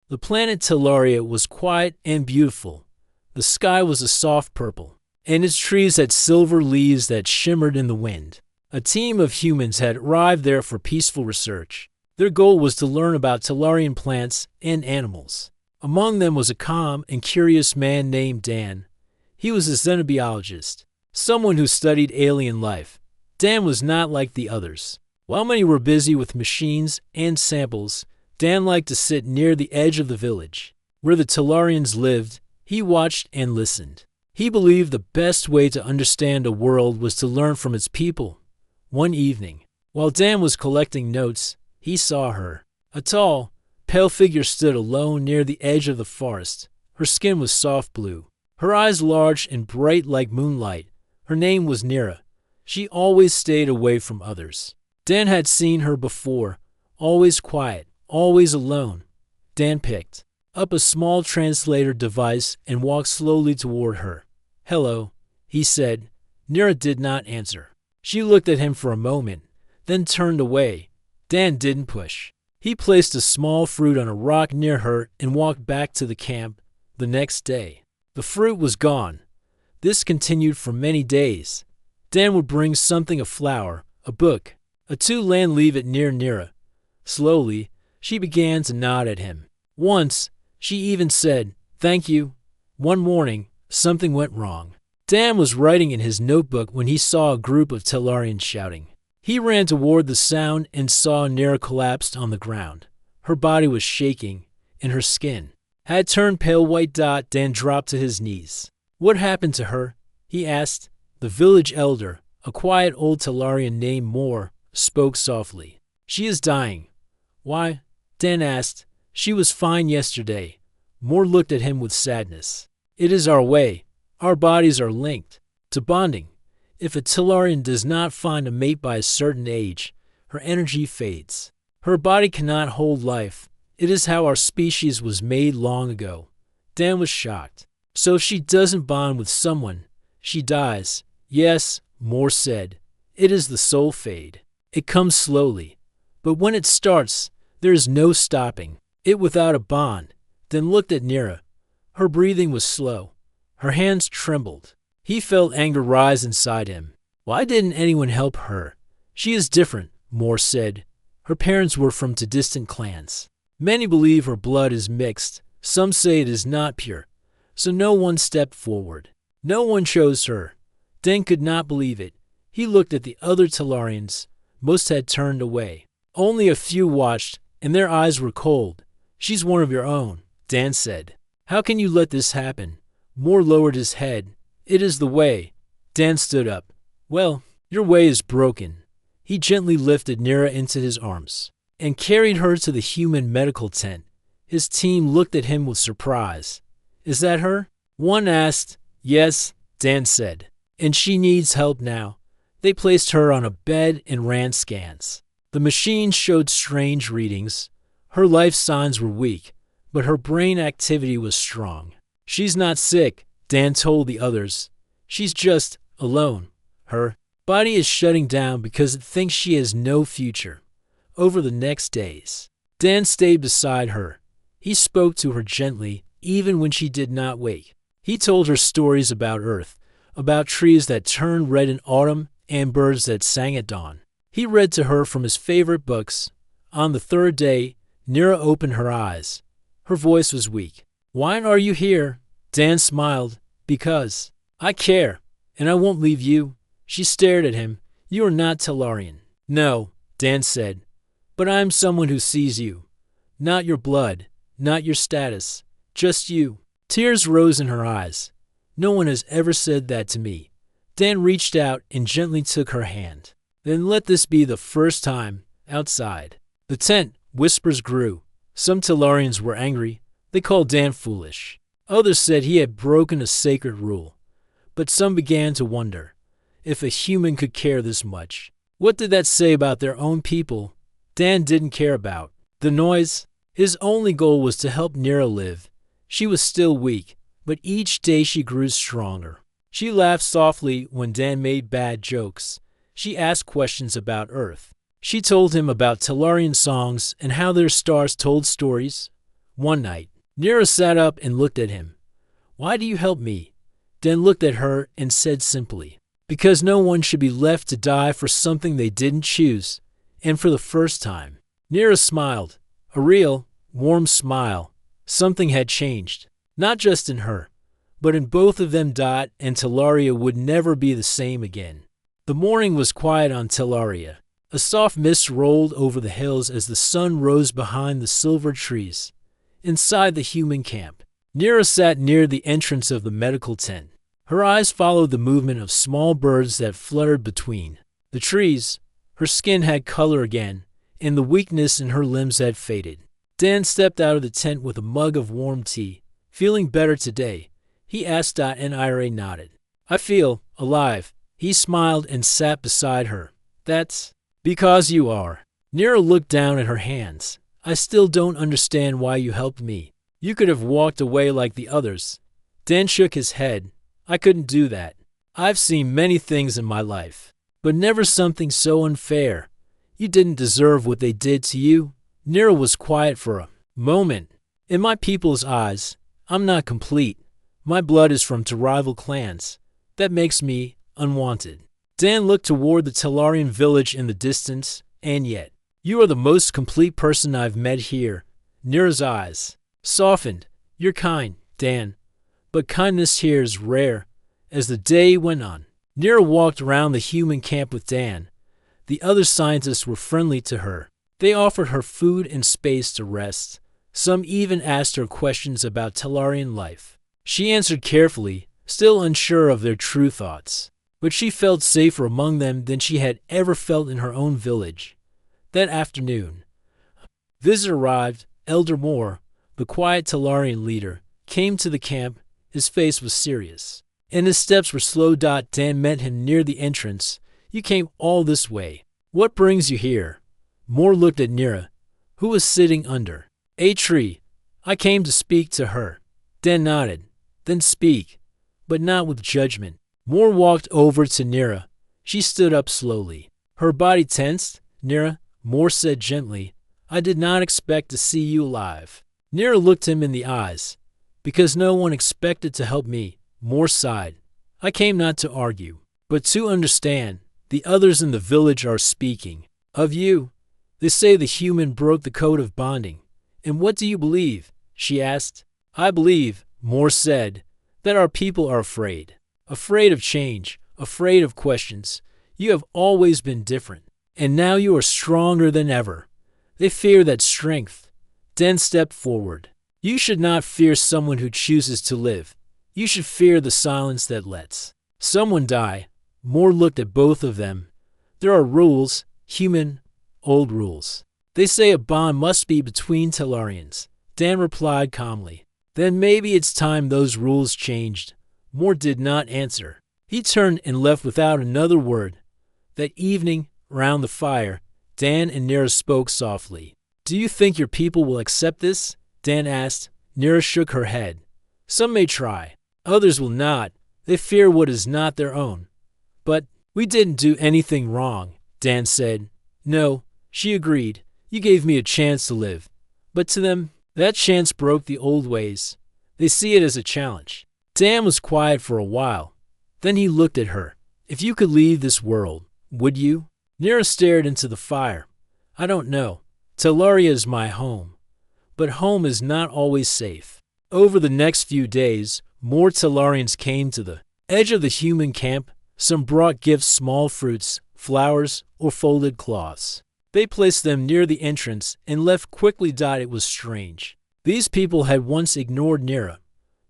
The planet Talaria was quiet and beautiful. The sky was a soft purple, and its trees had silver leaves that shimmered in the wind. A team of humans had arrived there for peaceful research. Their goal was to learn about Talarian plants and animals. Among them was a calm and curious man named Dan. He was a xenobiologist, someone who studied alien life. Dan was not like the others. While many were busy with machines and samples, Dan liked to sit near the edge of the village, where the Talarians lived. He watched and listened. He believed the best way to understand a world was to learn from its people. One evening, while Dan was collecting notes, he saw her. A tall, pale figure stood alone near the edge of the forest. Her skin was soft blue, her eyes large and bright like moonlight. Her name was Nira. She always stayed away from others. Dan had seen her before, always quiet, always alone. Dan picked up a small translator device and walked slowly toward her. "Hello," he said. Nira did not answer. She looked at him for a moment, then turned away. Dan didn't push. He placed a small fruit on a rock near her and walked back to the camp. The next day, the fruit was gone. This continued for many days. Dan would bring something, a flower, a book. A two-land leave it near Nira. Slowly, she began to nod at him. Once, she even said, "Thank you." One morning, something went wrong. Dan was writing in his notebook when he saw a group of Talarians shouting. He ran toward the sound and saw Nira collapsed on the ground. Her body was shaking, and her skin had turned pale white. Dan dropped to his knees. "What happened to her?" he asked. The village elder, a quiet old Talarian named Moore, spoke softly. "She is dying." "Why?" Dan asked. "She was fine yesterday." Moore looked at him with sadness. "It is our way. Our bodies are linked to bonding. If a Talarian does not find a mate by a certain age, her energy fades. Her body cannot hold life. It is how our species was made long ago." Dan was shocked. "So if she doesn't bond with someone, she dies?" "Yes," Moore said. "It is the soul fade. It comes slowly. But when it starts, there is no stopping it without a bond." Dan looked at Nira. Her breathing was slow. Her hands trembled. He felt anger rise inside him. Why didn't anyone help her? "She is different," Moore said. "Her parents were from two distant clans. Many believe her blood is mixed. Some say it is not pure. So no one stepped forward. No one chose her." Dan could not believe it. He looked at the other Talarians. Most had turned away. Only a few watched, and their eyes were cold. "She's one of your own," Dan said. "How can you let this happen?" Moore lowered his head. "It is the way." Dan stood up. "Well, your way is broken." He gently lifted Nira into his arms and carried her to the human medical tent. His team looked at him with surprise. "Is that her?" one asked. "Yes," Dan said. "And she needs help now." They placed her on a bed and ran scans. The machine showed strange readings. Her life signs were weak, but her brain activity was strong. "She's not sick," Dan told the others. "She's just alone. Her body is shutting down because it thinks she has no future." Over the next days, Dan stayed beside her. He spoke to her gently, even when she did not wake. He told her stories about Earth, about trees that turned red in autumn and birds that sang at dawn. He read to her from his favorite books. On the third day, Nira opened her eyes. Her voice was weak. "Why are you here?" Dan smiled. "Because I care, and I won't leave you." She stared at him. "You are not Talarian." "No," Dan said, "but I am someone who sees you. Not your blood, not your status, just you." Tears rose in her eyes. "No one has ever said that to me." Dan reached out and gently took her hand. "Then let this be the first time outside." The tent, whispers grew. Some Talarians were angry. They called Dan foolish. Others said he had broken a sacred rule. But some began to wonder if a human could care this much. What did that say about their own people? Dan didn't care about the noise. His only goal was to help Nira live. She was still weak, but each day she grew stronger. She laughed softly when Dan made bad jokes. She asked questions about Earth. She told him about Talarian songs and how their stars told stories. One night, Nira sat up and looked at him. "Why do you help me?" Dan looked at her and said simply, "Because no one should be left to die for something they didn't choose." And for the first time, Nira smiled, a real, warm smile. Something had changed, not just in her, but in both of them. And Talaria would never be the same again. The morning was quiet on Talaria. A soft mist rolled over the hills as the sun rose behind the silver trees. Inside the human camp, Nira sat near the entrance of the medical tent. Her eyes followed the movement of small birds that fluttered between the trees. Her skin had color again, and the weakness in her limbs had faded. Dan stepped out of the tent with a mug of warm tea. "Feeling better today?" he asked. And Ira nodded. "I feel alive." He smiled and sat beside her. "That's because you are." Nira looked down at her hands. "I still don't understand why you helped me. You could have walked away like the others." Dan shook his head. "I couldn't do that. I've seen many things in my life, but never something so unfair. You didn't deserve what they did to you." Nira was quiet for a moment. "In my people's eyes, I'm not complete. My blood is from two rival clans. That makes me unwanted." Dan looked toward the Talarian village in the distance. "And yet, you are the most complete person I've met here." Nira's eyes softened. "You're kind, Dan, but kindness here is rare." As the day went on, Nira walked around the human camp with Dan. The other scientists were friendly to her. They offered her food and space to rest. Some even asked her questions about Talarian life. She answered carefully, still unsure of their true thoughts. But she felt safer among them than she had ever felt in her own village. That afternoon, a visitor arrived. Elder Moore, the quiet Talarian leader, came to the camp. His face was serious, and his steps were slow. Dan met him near the entrance. "You came all this way. What brings you here?" Moore looked at Nira, who was sitting under a tree. "I came to speak to her." Dan nodded. "Then speak, but not with judgment." Moore walked over to Nira. She stood up slowly. Her body tensed. "Nira," Moore said gently, "I did not expect to see you alive." Nira looked him in the eyes. "Because no one expected to help me." Moore sighed. "I came not to argue, but to understand. The others in the village are speaking of you. They say the human broke the code of bonding." "And what do you believe?" she asked. "I believe," Moore said, "that our people are afraid. Afraid of change, afraid of questions. You have always been different, and now you are stronger than ever. They fear that strength." Dan stepped forward. "You should not fear someone who chooses to live. You should fear the silence that lets someone die." Moore looked at both of them. "There are rules, human, old rules. They say a bond must be between Talarians." Dan replied calmly. "Then maybe it's time those rules changed." Moore did not answer. He turned and left without another word. That evening, round the fire, Dan and Nira spoke softly. "Do you think your people will accept this?" Dan asked. Nira shook her head. "Some may try. Others will not. They fear what is not their own." "But we didn't do anything wrong," Dan said. "No," she agreed. "You gave me a chance to live." But to them, that chance broke the old ways. They see it as a challenge. Dan was quiet for a while. Then he looked at her. "If you could leave this world, would you?" Nira stared into the fire. "I don't know. Talaria is my home. But home is not always safe." Over the next few days, more Talarians came to the edge of the human camp. Some brought gifts, small fruits, flowers, or folded cloths. They placed them near the entrance and left quickly. It was strange. These people had once ignored Nira.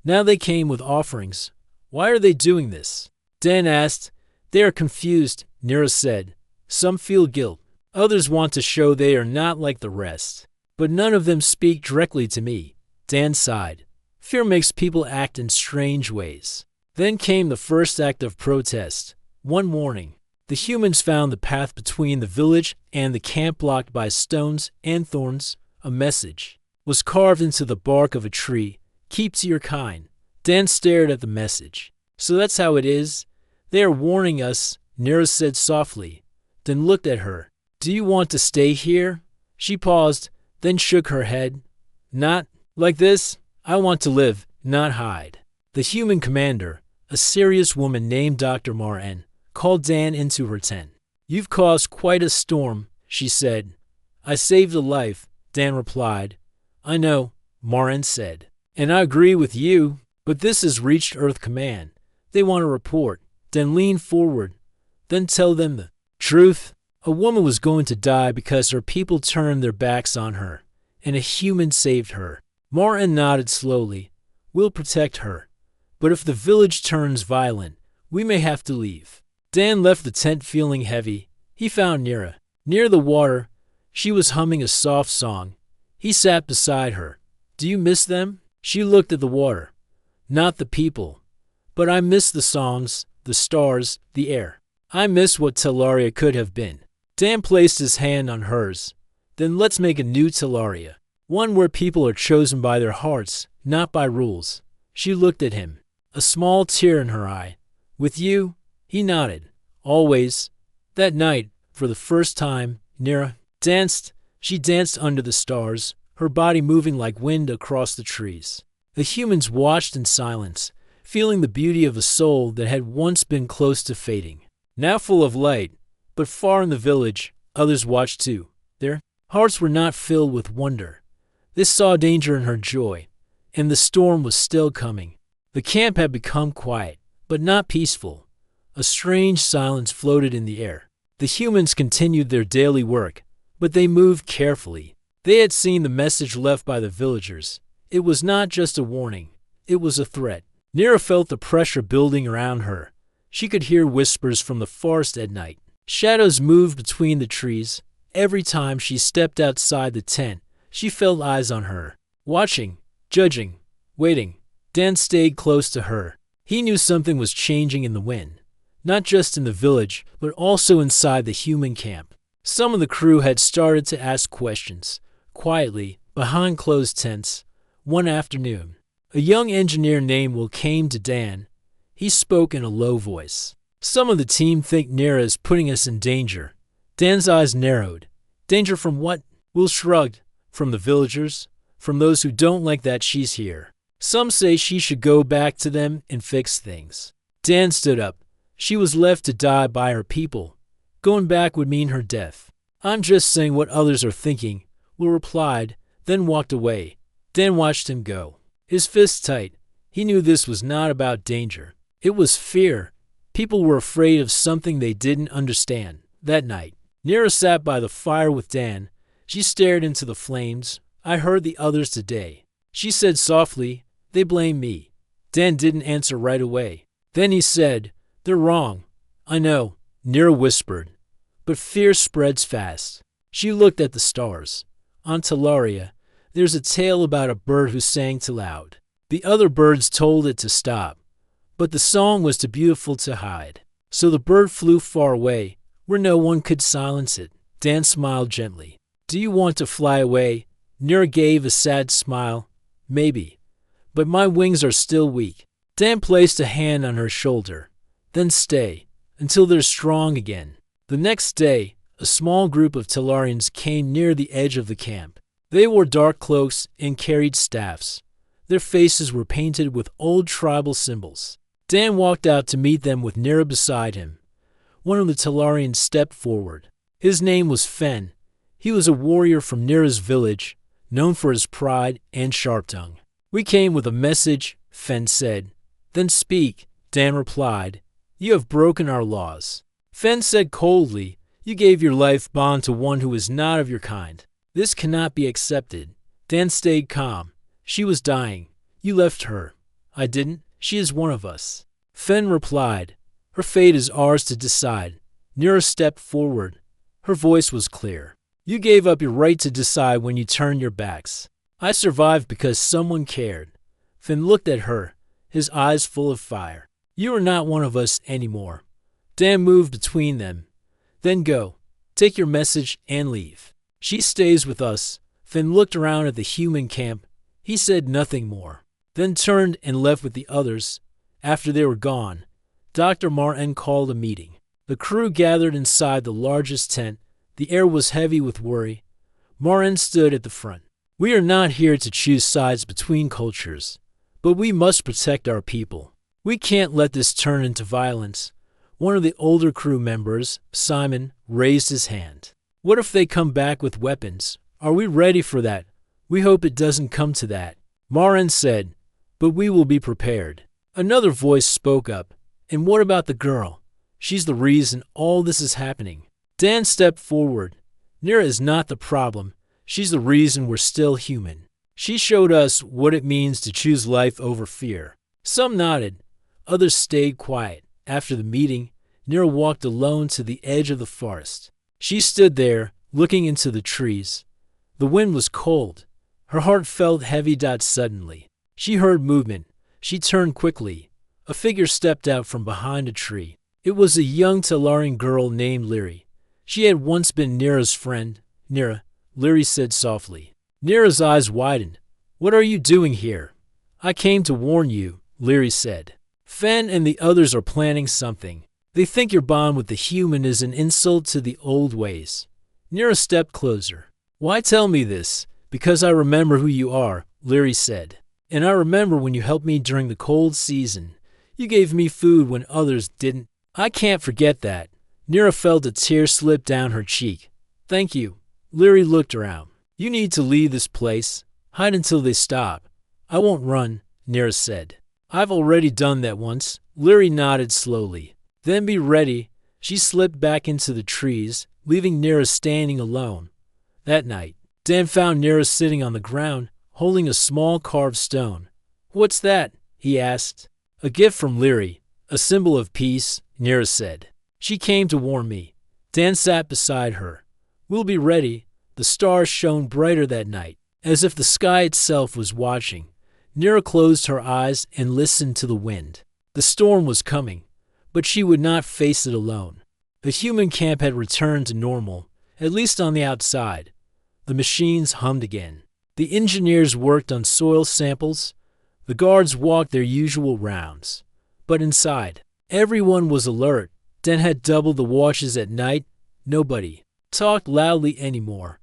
Now they came with offerings. "Why are they doing this?" Dan asked. "They are confused," Nira said. "Some feel guilt. Others want to show they are not like the rest. But none of them speak directly to me." Dan sighed. "Fear makes people act in strange ways." Then came the first act of protest. One morning, the humans found the path between the village and the camp blocked by stones and thorns. A message was carved into the bark of a tree. "Keep to your kind." Dan stared at the message. "So that's how it is? They are warning us," Nira said softly, then looked at her. "Do you want to stay here?" She paused, then shook her head. "Not Like this, I want to live, not hide. The human commander, a serious woman named Dr. Martin, called Dan into her tent. You've caused quite a storm, she said. I saved a life, Dan replied. I know, Martin said. And I agree with you, but this has reached Earth Command. They want a report. Then lean forward. Then tell them the truth. A woman was going to die because her people turned their backs on her, and a human saved her. Martin nodded slowly. We'll protect her. But if the village turns violent, we may have to leave. Dan left the tent feeling heavy. He found Nira. Near the water, she was humming a soft song. He sat beside her. Do you miss them? She looked at the water. Not the people. But I miss the songs, the stars, the air. I miss what Talaria could have been. Dan placed his hand on hers. Then let's make a new Talaria. One where people are chosen by their hearts, not by rules. She looked at him, a small tear in her eye. With you? He nodded. Always. That night, for the first time, Nira danced. She danced under the stars, her body moving like wind across the trees. The humans watched in silence, feeling the beauty of a soul that had once been close to fading. Now full of light, but far in the village, others watched too. Their hearts were not filled with wonder. They saw danger in her joy, and the storm was still coming. The camp had become quiet, but not peaceful. A strange silence floated in the air. The humans continued their daily work, but they moved carefully. They had seen the message left by the villagers. It was not just a warning. It was a threat. Nira felt the pressure building around her. She could hear whispers from the forest at night. Shadows moved between the trees. Every time she stepped outside the tent, she felt eyes on her, watching, judging, waiting. Dan stayed close to her. He knew something was changing in the wind, not just in the village, but also inside the human camp. Some of the crew had started to ask questions, quietly, behind closed tents. One afternoon, a young engineer named Will came to Dan. He spoke in a low voice. Some of the team think Nira is putting us in danger. Dan's eyes narrowed. Danger from what? Will shrugged. From the villagers. From those who don't like that she's here. Some say she should go back to them and fix things. Dan stood up. She was left to die by her people. Going back would mean her death. I'm just saying what others are thinking, Will replied, then walked away. Dan watched him go. His fists tight. He knew this was not about danger. It was fear. People were afraid of something they didn't understand. That night, Nira sat by the fire with Dan. She stared into the flames. I heard the others today. She said softly, they blame me. Dan didn't answer right away. Then he said, they're wrong. I know, Nira whispered. But fear spreads fast. She looked at the stars. On Talaria, there's a tale about a bird who sang too loud. The other birds told it to stop. But the song was too beautiful to hide. So the bird flew far away, where no one could silence it. Dan smiled gently. Do you want to fly away? Nira gave a sad smile. Maybe. But my wings are still weak. Dan placed a hand on her shoulder. Then stay, until they're strong again. The next day, a small group of Talarians came near the edge of the camp. They wore dark cloaks and carried staffs. Their faces were painted with old tribal symbols. Dan walked out to meet them with Nira beside him. One of the Talarians stepped forward. His name was Fen. He was a warrior from Nira's village, known for his pride and sharp tongue. We came with a message, Fen said. Then speak, Dan replied. You have broken our laws. Fen said coldly, you gave your life bond to one who is not of your kind. This cannot be accepted. Dan stayed calm. She was dying. You left her. I didn't. She is one of us. Fen replied. Her fate is ours to decide. Nira stepped forward. Her voice was clear. You gave up your right to decide when you turned your backs. I survived because someone cared. Fen looked at her, his eyes full of fire. You are not one of us anymore. Dan moved between them. Then go. Take your message and leave. She stays with us. Fen looked around at the human camp. He said nothing more. Then turned and left with the others. After they were gone, Dr. Martin called a meeting. The crew gathered inside the largest tent. The air was heavy with worry. Martin stood at the front. We are not here to choose sides between cultures, but we must protect our people. We can't let this turn into violence. One of the older crew members, Simon, raised his hand. What if they come back with weapons? Are we ready for that? We hope it doesn't come to that. Marin said, but we will be prepared. Another voice spoke up. And what about the girl? She's the reason all this is happening. Dan stepped forward. Nira is not the problem. She's the reason we're still human. She showed us what it means to choose life over fear. Some nodded. Others stayed quiet. After the meeting, Nira walked alone to the edge of the forest. She stood there, looking into the trees. The wind was cold. Her heart felt heavy. Suddenly, she heard movement. She turned quickly. A figure stepped out from behind a tree. It was a young Talarian girl named Lyri. She had once been Nira's friend. Nira, Lyri said softly. Nira's eyes widened. What are you doing here? I came to warn you, Lyri said. Fen and the others are planning something. They think your bond with the human is an insult to the old ways. Nira stepped closer. Why tell me this? Because I remember who you are, Lyri said. And I remember when you helped me during the cold season. You gave me food when others didn't. I can't forget that. Nira felt a tear slip down her cheek. Thank you. Lyri looked around. You need to leave this place. Hide until they stop. I won't run, Nira said. I've already done that once. Lyri nodded slowly. Then be ready. She slipped back into the trees, leaving Nira standing alone. That night, Dan found Nira sitting on the ground, holding a small carved stone. What's that? He asked. A gift from Lyri, a symbol of peace, Nira said. She came to warn me. Dan sat beside her. We'll be ready. The stars shone brighter that night, as if the sky itself was watching. Nira closed her eyes and listened to the wind. The storm was coming, but she would not face it alone. The human camp had returned to normal, at least on the outside. The machines hummed again. The engineers worked on soil samples. The guards walked their usual rounds. But inside, everyone was alert. Dan had doubled the watches at night. Nobody talked loudly anymore.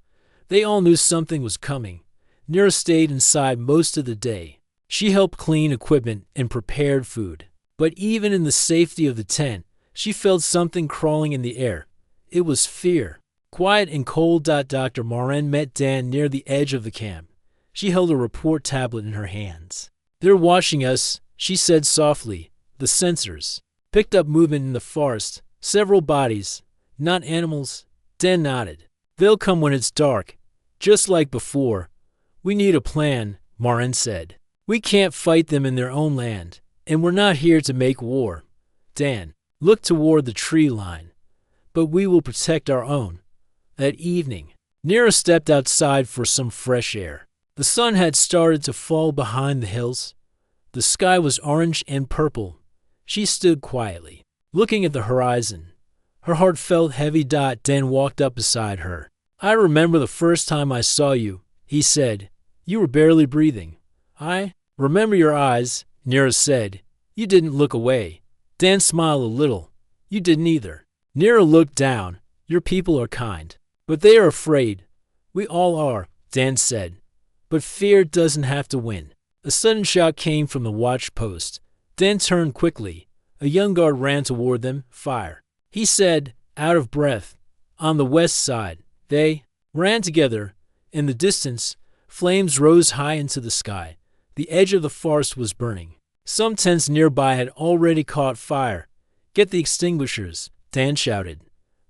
They all knew something was coming. Nira stayed inside most of the day. She helped clean equipment and prepared food. But even in the safety of the tent, she felt something crawling in the air. It was fear. Quiet and cold. Dr. Marin met Dan near the edge of the camp. She held a report tablet in her hands. They're watching us, she said softly. The sensors picked up movement in the forest. Several bodies. Not animals. Dan nodded. They'll come when it's dark. Just like before. We need a plan, Marin said. We can't fight them in their own land. And we're not here to make war. Dan looked toward the tree line. But we will protect our own. That evening, Nira stepped outside for some fresh air. The sun had started to fall behind the hills. The sky was orange and purple. She stood quietly, looking at the horizon. Her heart felt heavy. Dan walked up beside her. I remember the first time I saw you, he said. You were barely breathing. I remember your eyes, Nira said. You didn't look away. Dan smiled a little. You didn't either. Nira looked down. Your people are kind. But they are afraid. We all are, Dan said. But fear doesn't have to win. A sudden shout came from the watch post. Dan turned quickly. A young guard ran toward them. Fire. He said, out of breath. On the west side. They ran together. In the distance, flames rose high into the sky. The edge of the forest was burning. Some tents nearby had already caught fire. Get the extinguishers, Dan shouted.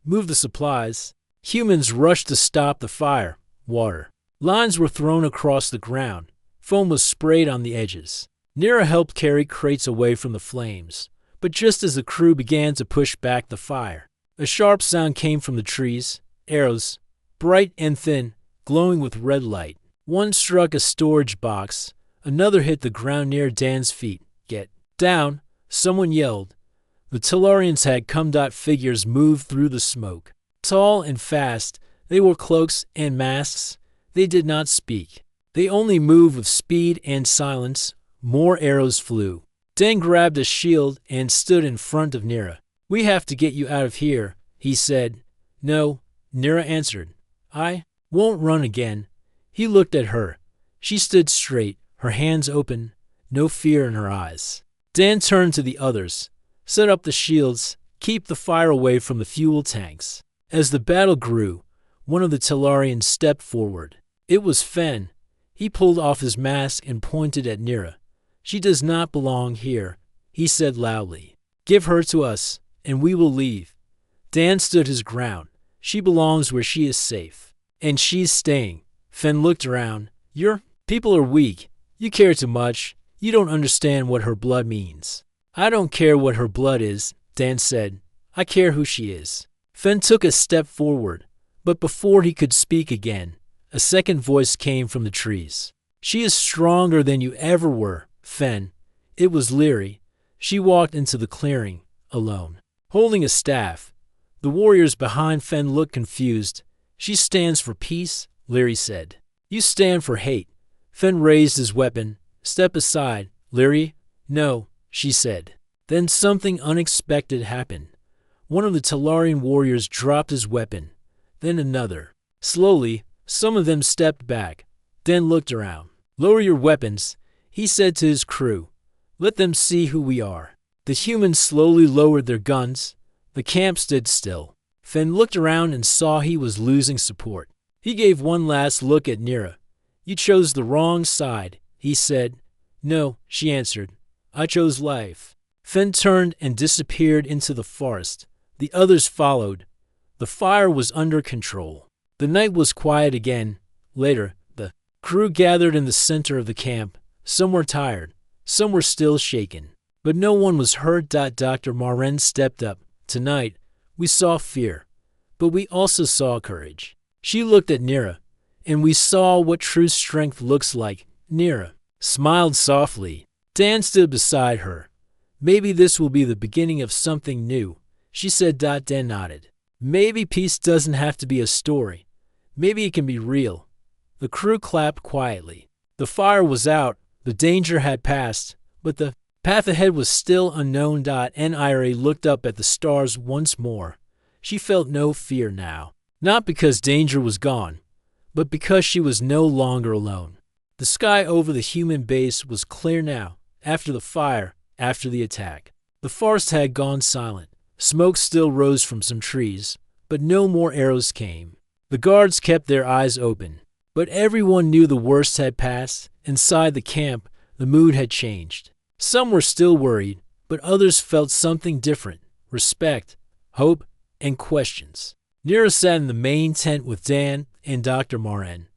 Move the supplies. Humans rushed to stop the fire. Water. Lines were thrown across the ground. Foam was sprayed on the edges. Nira helped carry crates away from the flames. But just as the crew began to push back the fire, a sharp sound came from the trees. Arrows, bright and thin, glowing with red light. One struck a storage box. Another hit the ground near Dan's feet. Get down, someone yelled. The Talarians had come. Figures moved through the smoke. Tall and fast, they wore cloaks and masks. They did not speak. They only moved with speed and silence. More arrows flew. Dan grabbed a shield and stood in front of Nira. We have to get you out of here, he said. No, Nira answered. I won't run again. He looked at her. She stood straight, her hands open, no fear in her eyes. Dan turned to the others. Set up the shields. Keep the fire away from the fuel tanks. As the battle grew, one of the Tellarians stepped forward. It was Fen. He pulled off his mask and pointed at Nira. She does not belong here, he said loudly. Give her to us, and we will leave. Dan stood his ground. She belongs where she is safe. And she's staying. Fen looked around. Your people are weak. You care too much. You don't understand what her blood means. I don't care what her blood is, Dan said. I care who she is. Fen took a step forward, but before he could speak again, a second voice came from the trees. She is stronger than you ever were, Fen. It was Leary. She walked into the clearing, alone, holding a staff. The warriors behind Fen looked confused. She stands for peace, Leary said. You stand for hate. Fen raised his weapon. Step aside, Leary. No, she said. Then something unexpected happened. One of the Tellarian warriors dropped his weapon. Then another. Slowly, some of them stepped back, then looked around. Lower your weapons, he said to his crew. Let them see who we are. The humans slowly lowered their guns. The camp stood still. Fen looked around and saw he was losing support. He gave one last look at Nira. You chose the wrong side, he said. No, she answered. I chose life. Fen turned and disappeared into the forest. The others followed. The fire was under control. The night was quiet again. Later, the crew gathered in the center of the camp. Some were tired. Some were still shaken. But no one was hurt. Dr. Maren stepped up. Tonight, we saw fear, but we also saw courage. She looked at Nira, and we saw what true strength looks like. Nira smiled softly. Dan stood beside her. Maybe this will be the beginning of something new, she said. Dan nodded. Maybe peace doesn't have to be a story. Maybe it can be real. The crew clapped quietly. The fire was out, the danger had passed, but the path ahead was still unknown. Nira looked up at the stars once more. She felt no fear now, not because danger was gone, but because she was no longer alone. The sky over the human base was clear now, after the fire, after the attack. The forest had gone silent. Smoke still rose from some trees, but no more arrows came. The guards kept their eyes open, but everyone knew the worst had passed. Inside the camp, the mood had changed. Some were still worried, but others felt something different: respect, hope, and questions. Nira sat in the main tent with Dan and Dr. Maren.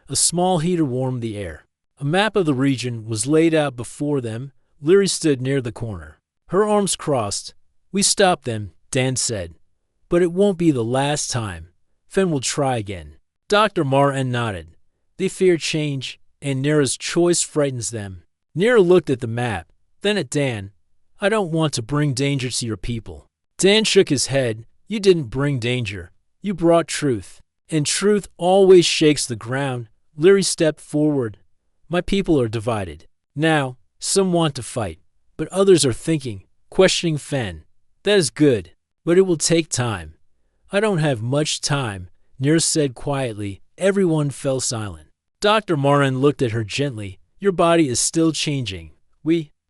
A small heater warmed the air. A map of the region was laid out before them. Leary stood near the corner, her arms crossed. We stopped them, Dan said. But it won't be the last time. Fen will try again. Dr. Maren nodded. They fear change, and Nira's choice frightens them. Nira looked at the map, then at Dan. I don't want to bring danger to your people. Dan shook his head. You didn't bring danger. You brought truth. And truth always shakes the ground. Leary stepped forward. My people are divided. Now, some want to fight, but others are thinking, questioning Fen. That is good, but it will take time. I don't have much time, Nira said quietly. Everyone fell silent. Dr. Maren looked at her gently. Your body is still changing.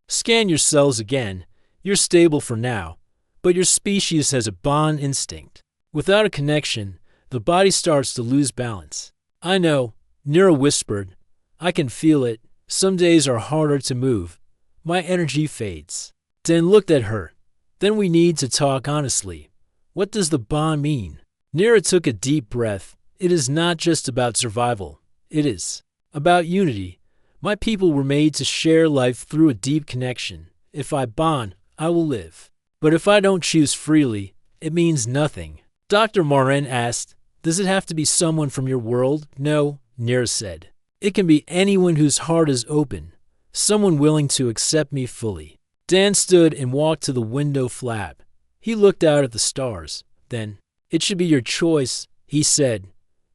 Scan your cells again. You're stable for now, but your species has a bond instinct. Without a connection, the body starts to lose balance. I know, Nira whispered. I can feel it. Some days are harder to move. My energy fades. Dan looked at her. Then we need to talk honestly. What does the bond mean? Nira took a deep breath. It is not just about survival. It is about unity. My people were made to share life through a deep connection. If I bond, I will live. But if I don't choose freely, it means nothing. Dr. Maren asked, does it have to be someone from your world? No, Nira said. It can be anyone whose heart is open, someone willing to accept me fully. Dan stood and walked to the window flap. He looked out at the stars. Then, it should be your choice, he said.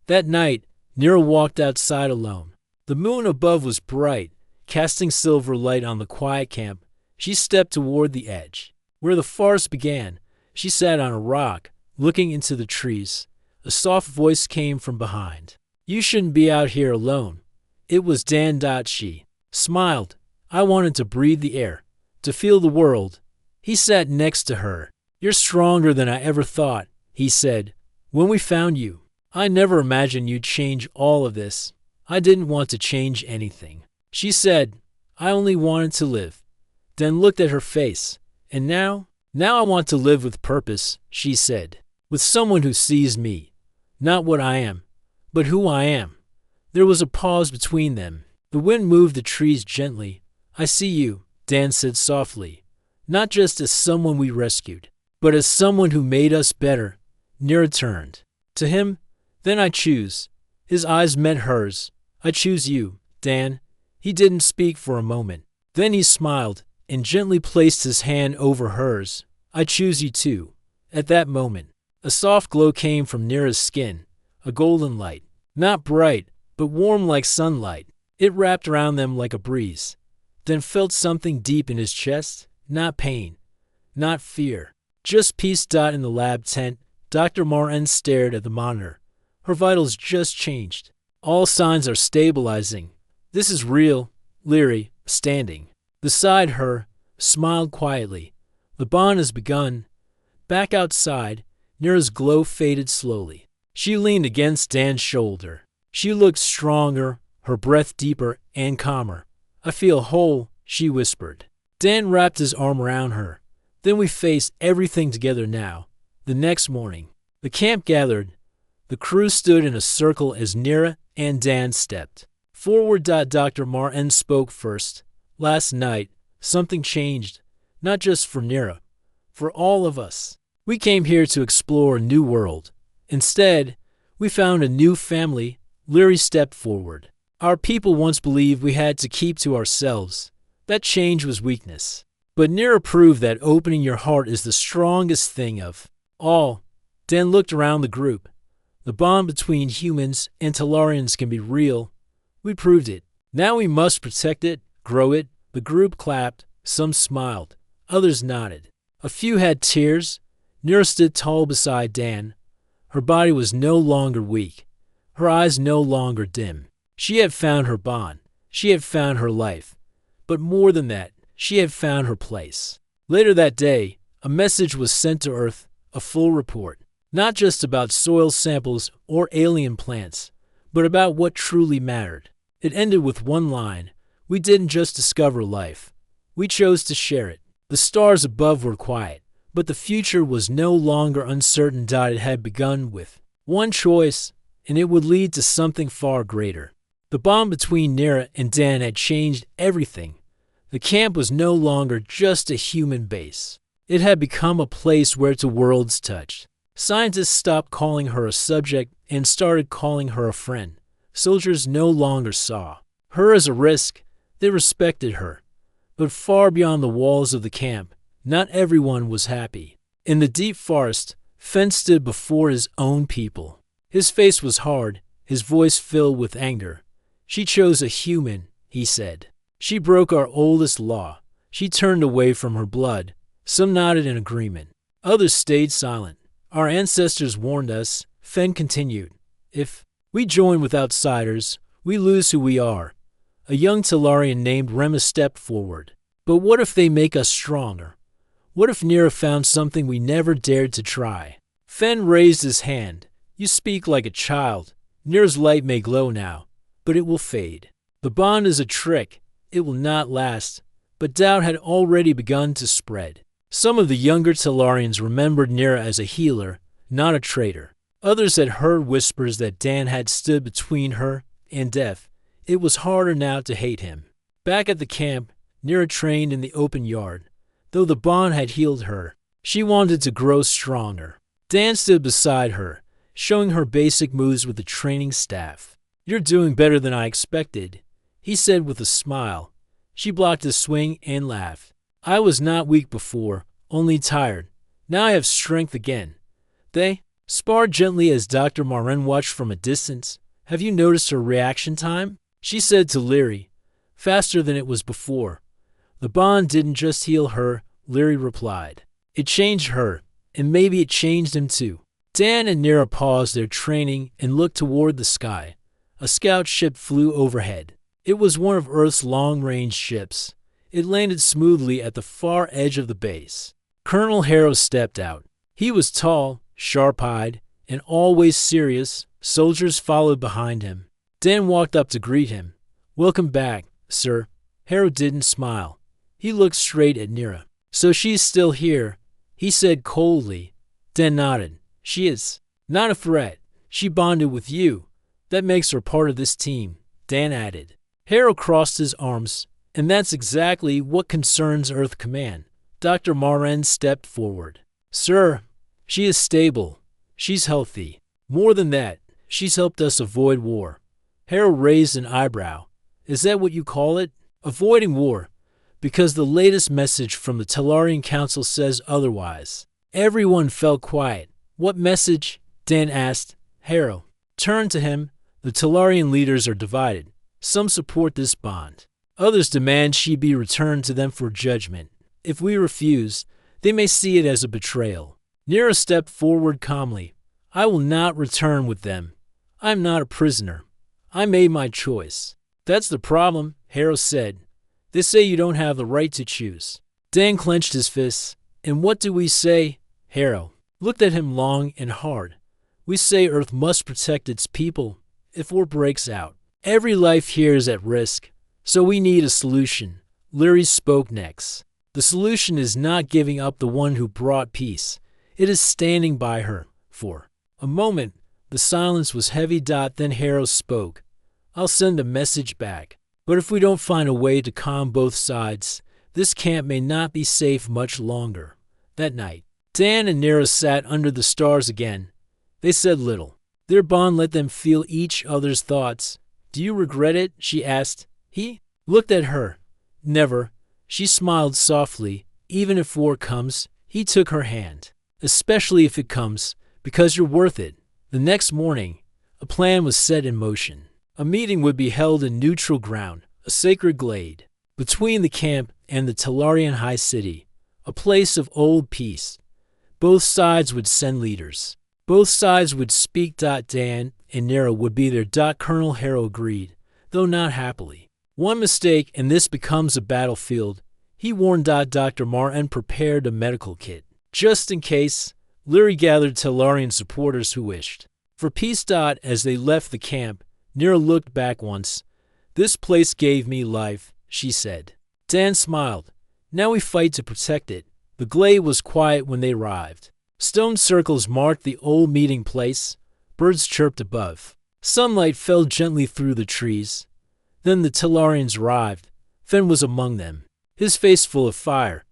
That night, Nira walked outside alone. The moon above was bright, casting silver light on the quiet camp. She stepped toward the edge. Where the forest began, she sat on a rock, looking into the trees. A soft voice came from behind. You shouldn't be out here alone. It was Dan. She smiled. I wanted to breathe the air, to feel the world. He sat next to her. You're stronger than I ever thought, he said. When we found you, I never imagined you'd change all of this. I didn't want to change anything. She said, I only wanted to live. Dan looked at her face. And now I want to live with purpose, she said. With someone who sees me. Not what I am, but who I am. There was a pause between them. The wind moved the trees gently. I see you, Dan said softly. Not just as someone we rescued, but as someone who made us better. Nira turned. To him, then I choose. His eyes met hers. I choose you, Dan. He didn't speak for a moment. Then he smiled and gently placed his hand over hers. I choose you too. At that moment, a soft glow came from Nira's skin, a golden light. Not bright, but warm like sunlight. It wrapped around them like a breeze. Dan felt something deep in his chest, not pain, not fear, just peace. In the lab tent, Dr. Martin stared at the monitor. Her vitals just changed. All signs are stabilizing. This is real. Leary, standing beside her, smiled quietly. The bond has begun. Back outside, Nira's glow faded slowly. She leaned against Dan's shoulder. She looked stronger, her breath deeper and calmer. I feel whole, she whispered. Dan wrapped his arm around her. Then we face everything together now. The next morning, the camp gathered. The crew stood in a circle as Nira and Dan stepped forward. Dr. Martin spoke first. Last night, something changed, not just for Nira, for all of us. We came here to explore a new world. Instead, we found a new family. Leary stepped forward. Our people once believed we had to keep to ourselves. That change was weakness. But Nira proved that opening your heart is the strongest thing of all. Dan looked around the group. The bond between humans and Talarians can be real. We proved it. Now we must protect it, grow it. The group clapped. Some smiled. Others nodded. A few had tears. Nira stood tall beside Dan. Her body was no longer weak. Her eyes no longer dim. She had found her bond. She had found her life. But more than that, she had found her place. Later that day, a message was sent to Earth, a full report. Not just about soil samples or alien plants, but about what truly mattered. It ended with one line. We didn't just discover life. We chose to share it. The stars above were quiet, but the future was no longer uncertain. It had begun with one choice, and it would lead to something far greater. The bond between Nira and Dan had changed everything. The camp was no longer just a human base. It had become a place where two worlds touched. Scientists stopped calling her a subject and started calling her a friend. Soldiers no longer saw her as a risk. They respected her. But far beyond the walls of the camp, not everyone was happy. In the deep forest, Fen stood before his own people. His face was hard, his voice filled with anger. She chose a human, he said. She broke our oldest law. She turned away from her blood. Some nodded in agreement. Others stayed silent. Our ancestors warned us, Fen continued. If we join with outsiders, we lose who we are. A young Talarian named Rema stepped forward. But what if they make us stronger? What if Nira found something we never dared to try? Fen raised his hand. You speak like a child. Nira's light may glow now, but it will fade. The bond is a trick. It will not last. But doubt had already begun to spread. Some of the younger Talarians remembered Nira as a healer, not a traitor. Others had heard whispers that Dan had stood between her and death. It was harder now to hate him. Back at the camp, Nira trained in the open yard. Though the bond had healed her, she wanted to grow stronger. Dan stood beside her, showing her basic moves with the training staff. You're doing better than I expected, he said with a smile. She blocked his swing and laughed. I was not weak before, only tired. Now I have strength again. They sparred gently as Dr. Marin watched from a distance. Have you noticed her reaction time? She said to Leary. Faster than it was before. The bond didn't just heal her, Leary replied. It changed her, and maybe it changed him too. Dan and Nira paused their training and looked toward the sky. A scout ship flew overhead. It was one of Earth's long-range ships. It landed smoothly at the far edge of the base. Colonel Harrow stepped out. He was tall, sharp-eyed, and always serious. Soldiers followed behind him. Dan walked up to greet him. "Welcome back, sir." Harrow didn't smile. He looked straight at Nira. "So she's still here," he said coldly. Dan nodded. "She is. Not a threat. She bonded with you. That makes her part of this team," Dan added. Harrow crossed his arms. "And that's exactly what concerns Earth Command." Dr. Moran stepped forward. "Sir, she is stable. She's healthy. More than that, she's helped us avoid war." Harrow raised an eyebrow. "Is that what you call it? Avoiding war?" "Because the latest message from the Tellarian Council says otherwise." Everyone fell quiet. "What message?" Dan asked. Harrow turned to him. "The Tellarian leaders are divided. Some support this bond. Others demand she be returned to them for judgment. If we refuse, they may see it as a betrayal." Nira stepped forward calmly. "I will not return with them. I am not a prisoner. I made my choice." "That's the problem," Harrow said. "They say you don't have the right to choose." Dan clenched his fists. "And what do we say?" Harrow looked at him long and hard. "We say Earth must protect its people if war breaks out. Every life here is at risk, so we need a solution." Leary spoke next. "The solution is not giving up the one who brought peace. It is standing by her." For a moment, the silence was heavy. Then Harrow spoke. "I'll send a message back. But if we don't find a way to calm both sides, this camp may not be safe much longer." That night, Dan and Nira sat under the stars again. They said little. Their bond let them feel each other's thoughts. "Do you regret it?" she asked. He looked at her. "Never." She smiled softly. "Even if war comes," he took her hand. "Especially if it comes, because you're worth it." The next morning, a plan was set in motion. A meeting would be held in neutral ground, a sacred glade, between the camp and the Tellarian High City, a place of old peace. Both sides would send leaders. Both sides would speak. Dan and Nira would be there. Colonel Harrow agreed, though not happily. "One mistake and this becomes a battlefield," he warned. Dr. Martin prepared a medical kit. Just in case, Leary gathered Tellarian supporters who wished for peace. As they left the camp, Nira looked back once. "This place gave me life," she said. Dan smiled. "Now we fight to protect it." The glade was quiet when they arrived. Stone circles marked the old meeting place. Birds chirped above. Sunlight fell gently through the trees. Then the Tellarians arrived. Fen was among them, his face full of fire.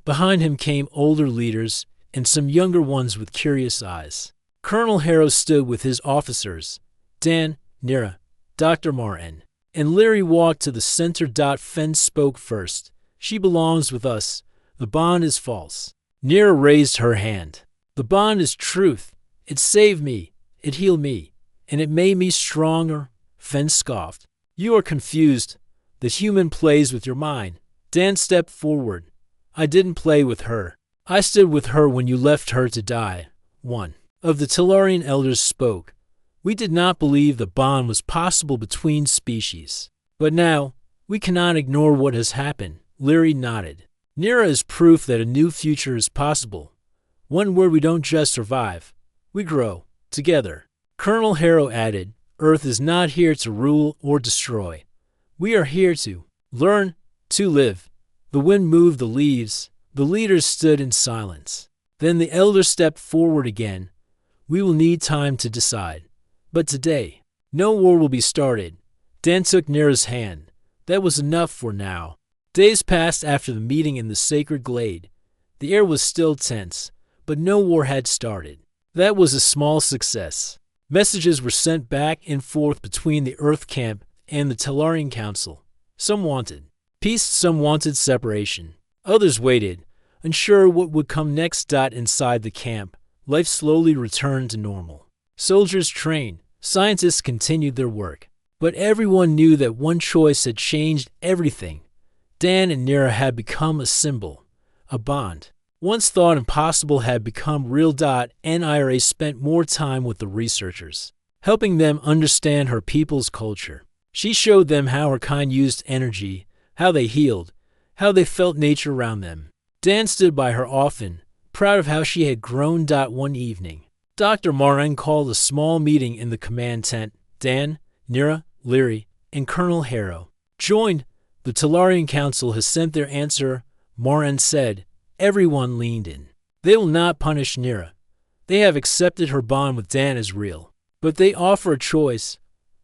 Behind him came older leaders and some younger ones with curious eyes. Colonel Harrow stood with his officers. Dan, Nira, Dr. Martin, and Leary walked to the center. Fen spoke first. "She belongs with us. The bond is false." Nira raised her hand. "The bond is truth. It saved me. It healed me. And it made me stronger." Fen scoffed. "You are confused. The human plays with your mind." Dan stepped forward. "I didn't play with her. I stood with her when you left her to die." One of the Tellarian elders spoke. "We did not believe the bond was possible between species. But now, we cannot ignore what has happened." Leary nodded. "Nira is proof that a new future is possible. One where we don't just survive. We grow, together." Colonel Harrow added, "Earth is not here to rule or destroy. We are here to learn, to live." The wind moved the leaves. The leaders stood in silence. Then the elder stepped forward again. "We will need time to decide. But today, no war will be started." Dan took Nira's hand. That was enough for now. Days passed after the meeting in the sacred glade. The air was still tense, but no war had started. That was a small success. Messages were sent back and forth between the Earth camp and the Tellarian Council. Some wanted peace, some wanted separation. Others waited, unsure what would come next. Inside the camp, life slowly returned to normal. Soldiers trained, scientists continued their work. But everyone knew that one choice had changed everything. Dan and Nira had become a symbol, a bond. Once thought impossible had become real. NIRA spent more time with the researchers. helping them understand her people's culture. She showed them how her kind used energy, how they healed, how they felt nature around them. Dan stood by her often, proud of how she had grown. One evening, Dr. Moran called a small meeting in the command tent. Dan, Nira, Leary, and Colonel Harrow joined. The Talarian Council has sent their answer, Moran said. Everyone leaned in. They will not punish Nira. They have accepted her bond with Dan as real. But they offer a choice.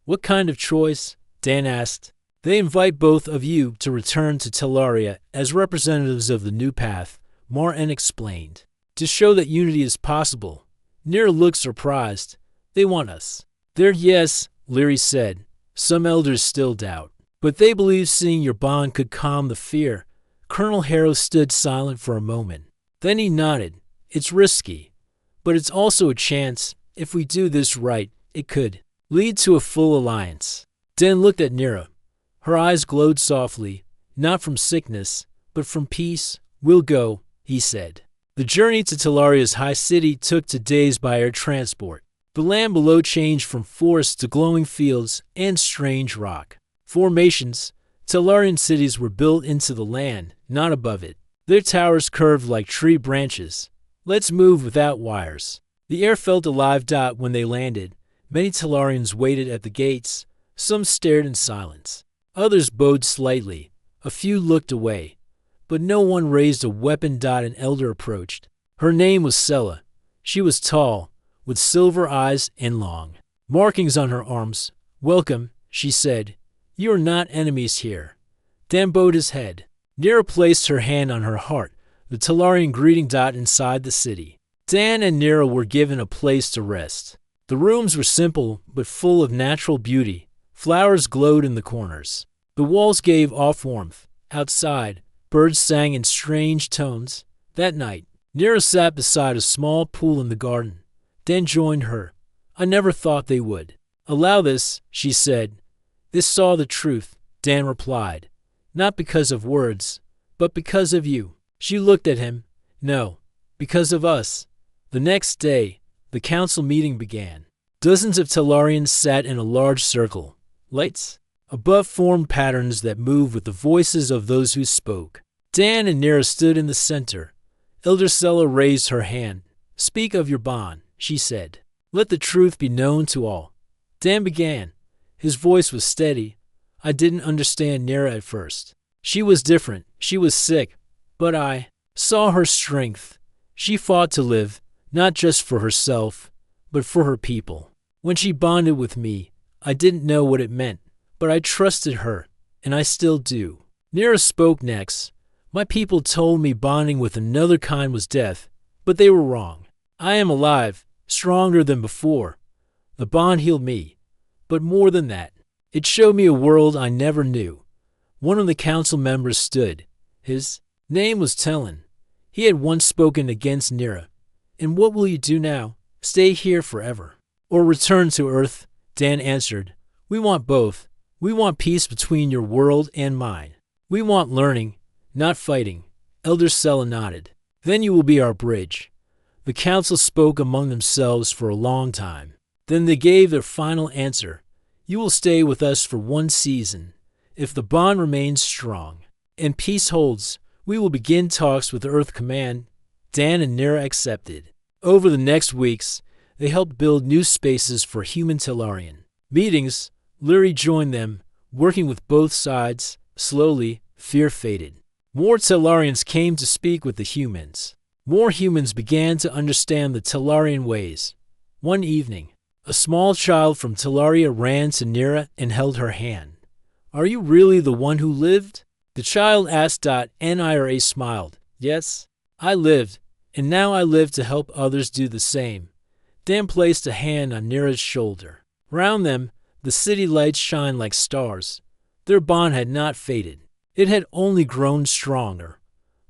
What kind of choice? Dan asked. They invite both of you to return to Talaria as representatives of the new path, Moran explained. To show that unity is possible. Nira looked surprised. They want us. Yes, Leary said. Some elders still doubt. But they believe seeing your bond could calm the fear. Colonel Harrow stood silent for a moment. Then he nodded. It's risky. But it's also a chance. If we do this right, it could lead to a full alliance. Dan looked at Nira. Her eyes glowed softly, not from sickness, but from peace. We'll go, he said. The journey to Talaria's high city took 2 days by air transport. The land below changed from forests to glowing fields and strange rock formations. Talarian cities were built into the land, not above it. Their towers curved like tree branches. Let's move without wires. The air felt alive. When they landed, many Talarians waited at the gates. Some stared in silence. Others bowed slightly. A few looked away. But no one raised a weapon. An elder approached. Her name was Sela. She was tall, with silver eyes and long markings on her arms. Welcome, she said. You are not enemies here. Dan bowed his head. Nira placed her hand on her heart, the Talarian greeting. Inside the city, Dan and Nira were given a place to rest. The rooms were simple but full of natural beauty. Flowers glowed in the corners. The walls gave off warmth. Outside, birds sang in strange tones. That night, Nira sat beside a small pool in the garden. Dan joined her. I never thought they would allow this, she said. This saw the truth, Dan replied. Not because of words, but because of you. She looked at him. No, because of us. The next day, the council meeting began. Dozens of Talarians sat in a large circle. Lights above formed patterns that moved with the voices of those who spoke. Dan and Nira stood in the center. Elder Sela raised her hand. Speak of your bond, she said. Let the truth be known to all. Dan began. His voice was steady. I didn't understand Nira at first. She was different. She was sick. But I saw her strength. She fought to live, not just for herself, but for her people. When she bonded with me, I didn't know what it meant, but I trusted her, and I still do. Nira spoke next. My people told me bonding with another kind was death, but they were wrong. I am alive, stronger than before. The bond healed me. But more than that, it showed me a world I never knew. One of the council members stood. His name was Telin. He had once spoken against Nira. And what will you do now? Stay here forever? Or return to Earth? Dan answered. We want both. We want peace between your world and mine. We want learning, not fighting. Elder Sela nodded. Then you will be our bridge. The council spoke among themselves for a long time. Then they gave their final answer. You will stay with us for 1 season. If the bond remains strong and peace holds, we will begin talks with Earth Command. Dan and Nira accepted. Over the next weeks, they helped build new spaces for human Talarian meetings. Leary joined them, working with both sides. Slowly, fear faded. More Talarians came to speak with the humans. More humans began to understand the Talarian ways. One evening, a small child from Talaria ran to Nira and held her hand. Are you really the one who lived? The child asked. Nira smiled. Yes, I lived, and now I live to help others do the same. Dan placed a hand on Nira's shoulder. Round them, the city lights shined like stars. Their bond had not faded. It had only grown stronger.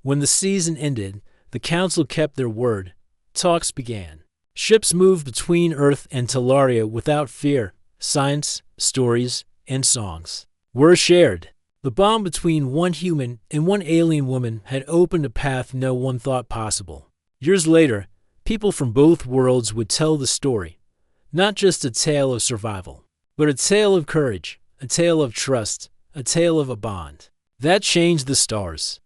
When the season ended, the council kept their word. Talks began. Ships moved between Earth and Talaria without fear. Science, stories, and songs were shared. The bond between one human and one alien woman had opened a path no one thought possible. Years later, people from both worlds would tell the story. Not just a tale of survival, but a tale of courage, a tale of trust, a tale of a bond. That changed the stars.